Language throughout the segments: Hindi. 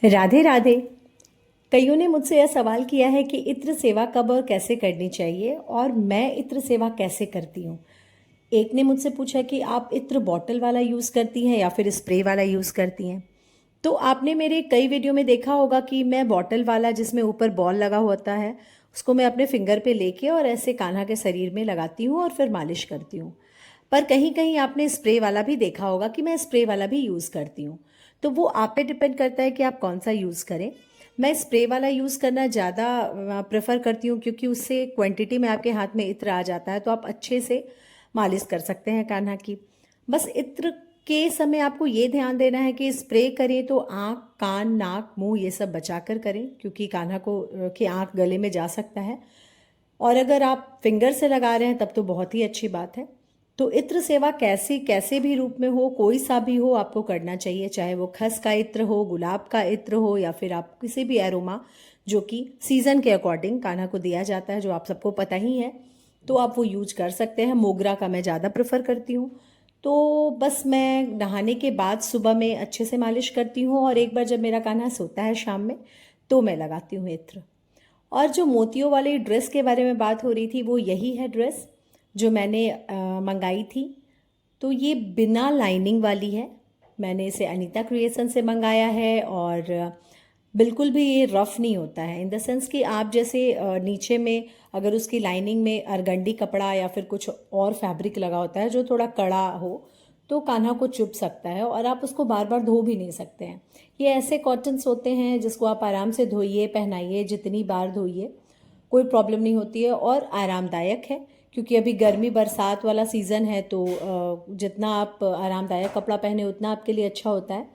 राधे राधे। कईयों ने मुझसे यह सवाल किया है कि इत्र सेवा कब और कैसे करनी चाहिए और मैं इत्र सेवा कैसे करती हूँ। एक ने मुझसे पूछा कि आप इत्र बॉटल वाला यूज़ करती हैं या फिर स्प्रे वाला यूज़ करती हैं। तो आपने मेरे कई वीडियो में देखा होगा कि मैं बॉटल वाला जिसमें ऊपर बॉल लगा होता है उसको मैं अपने फिंगर पे लेके और ऐसे कान्हा के शरीर में लगाती हूँ और फिर मालिश करती हूँ। पर कहीं कहीं आपने स्प्रे वाला भी देखा होगा कि मैं स्प्रे वाला भी यूज़ करती हूँ। तो वो आप पे डिपेंड करता है कि आप कौन सा यूज़ करें। मैं स्प्रे वाला यूज़ करना ज़्यादा प्रेफर करती हूँ क्योंकि उससे क्वांटिटी में आपके हाथ में इत्र आ जाता है तो आप अच्छे से मालिश कर सकते हैं कान्हा की। बस इत्र के समय आपको ये ध्यान देना है कि स्प्रे करें तो आँख, कान, नाक, मुंह ये सब बचा कर करें क्योंकि कान्हा को की आँख गले में जा सकता है। और अगर आप फिंगर से लगा रहे हैं तब तो बहुत ही अच्छी बात है। तो इत्र सेवा कैसे कैसे भी रूप में हो, कोई सा भी हो, आपको करना चाहिए। चाहे वो खस का इत्र हो, गुलाब का इत्र हो या फिर आप किसी भी एरोमा जो कि सीजन के अकॉर्डिंग कान्हा को दिया जाता है, जो आप सबको पता ही है, तो आप वो यूज कर सकते हैं। मोगरा का मैं ज़्यादा प्रेफर करती हूँ। तो बस मैं नहाने के बाद सुबह में अच्छे से मालिश करती हूँ और एक बार जब मेरा कान्हा सोता है शाम में तो मैं लगाती हूँ इत्र। और जो मोतियों वाली ड्रेस के बारे में बात हो रही थी वो यही है ड्रेस जो मैंने मंगाई थी। तो ये बिना लाइनिंग वाली है। मैंने इसे अनीता क्रिएशन से मंगाया है और बिल्कुल भी ये रफ़ नहीं होता है, इन द सेंस कि आप जैसे नीचे में अगर उसकी लाइनिंग में अरगंडी कपड़ा या फिर कुछ और फैब्रिक लगा होता है जो थोड़ा कड़ा हो तो कान्हा को चुभ सकता है और आप उसको बार बार धो भी नहीं सकते हैं। ये ऐसे कॉटन्स होते हैं जिसको आप आराम से धोइए, पहनाइए, जितनी बार धोइए कोई प्रॉब्लम नहीं होती है और आरामदायक है। क्योंकि अभी गर्मी बरसात वाला सीज़न है तो जितना आप आरामदायक कपड़ा पहने उतना आपके लिए अच्छा होता है।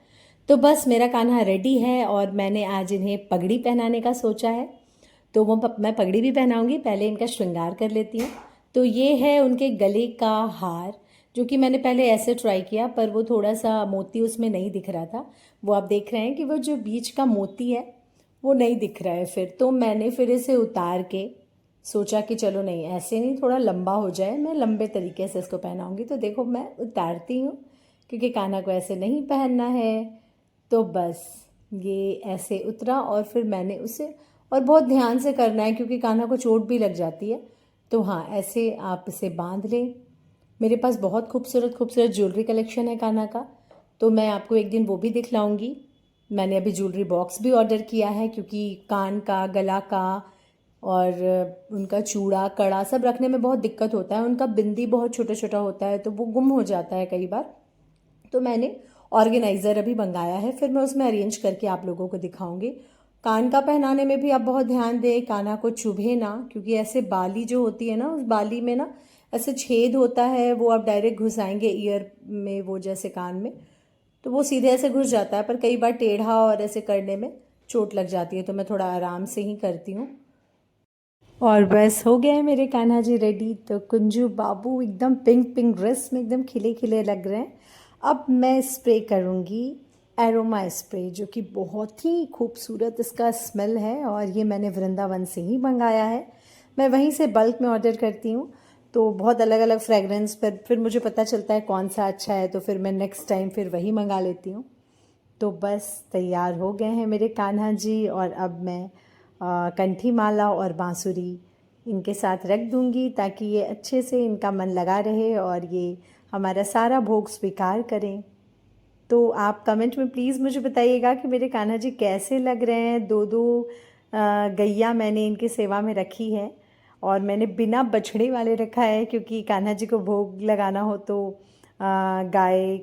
तो बस मेरा कान्हा रेडी है और मैंने आज इन्हें पगड़ी पहनाने का सोचा है। तो मैं पगड़ी भी पहनाऊंगी, पहले इनका श्रृंगार कर लेती हूँ। तो ये है उनके गले का हार जो कि मैंने पहले ऐसे ट्राई किया पर वो थोड़ा सा मोती उसमें नहीं दिख रहा था। वो आप देख रहे हैं कि वो जो बीच का मोती है वो नहीं दिख रहा है। फिर तो मैंने फिर इसे उतार के सोचा कि चलो नहीं, ऐसे नहीं, थोड़ा लंबा हो जाए, मैं लंबे तरीके से इसको पहनाऊंगी। तो देखो मैं उतारती हूँ क्योंकि कान्हा को ऐसे नहीं पहनना है। तो बस ये ऐसे उतरा और फिर मैंने उसे, और बहुत ध्यान से करना है क्योंकि कान्हा को चोट भी लग जाती है। तो हाँ, ऐसे आप इसे बांध लें। मेरे पास बहुत खूबसूरत खूबसूरत ज्वेलरी कलेक्शन है कान्हा का, तो मैं आपको एक दिन वो भी दिखलाऊंगी। मैंने अभी ज्वेलरी बॉक्स भी ऑर्डर किया है क्योंकि कान का, गला का और उनका चूड़ा, कड़ा सब रखने में बहुत दिक्कत होता है। उनका बिंदी बहुत छोटा छोटा होता है तो वो गुम हो जाता है कई बार। तो मैंने ऑर्गेनाइज़र अभी मंगाया है, फिर मैं उसमें अरेंज करके आप लोगों को दिखाऊंगी। कान का पहनाने में भी आप बहुत ध्यान दें, कान्हा को चुभे ना, क्योंकि ऐसे बाली जो होती है ना, उस बाली में ना ऐसे छेद होता है, वो आप डायरेक्ट घुसाएंगे ईयर में, वो जैसे कान में, तो वो सीधे ऐसे घुस जाता है। पर कई बार टेढ़ा और ऐसे करने में चोट लग जाती है, तो मैं थोड़ा आराम से ही करती हूँ। और बस हो गए मेरे कान्हा जी रेडी। तो कुंजू बाबू एकदम पिंक पिंक ड्रेस में एकदम खिले खिले लग रहे हैं। अब मैं स्प्रे करूँगी एरोमा स्प्रे, जो कि बहुत ही खूबसूरत इसका स्मेल है और ये मैंने वृंदावन से ही मंगाया है। मैं वहीं से बल्क में ऑर्डर करती हूँ तो बहुत अलग अलग फ्रेगरेंस पर फिर मुझे पता चलता है कौन सा अच्छा है, तो फिर मैं नेक्स्ट टाइम फिर वही मंगा लेती हूँ। तो बस तैयार हो गए हैं मेरे कान्हा जी और अब मैं कंठी माला और बांसुरी इनके साथ रख दूंगी ताकि ये अच्छे से इनका मन लगा रहे और ये हमारा सारा भोग स्वीकार करें। तो आप कमेंट में प्लीज़ मुझे बताइएगा कि मेरे कान्हा जी कैसे लग रहे हैं। दो दो गैया मैंने इनकी सेवा में रखी है और मैंने बिना बछड़े वाले रखा है क्योंकि कान्हा जी को भोग लगाना हो तो गाय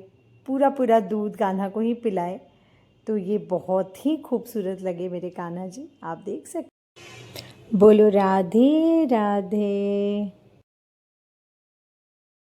पूरा पूरा दूध कान्हा को ही पिलाए। तो ये बहुत ही खूबसूरत लगे मेरे कान्हा जी, आप देख सकते। बोलो राधे राधे।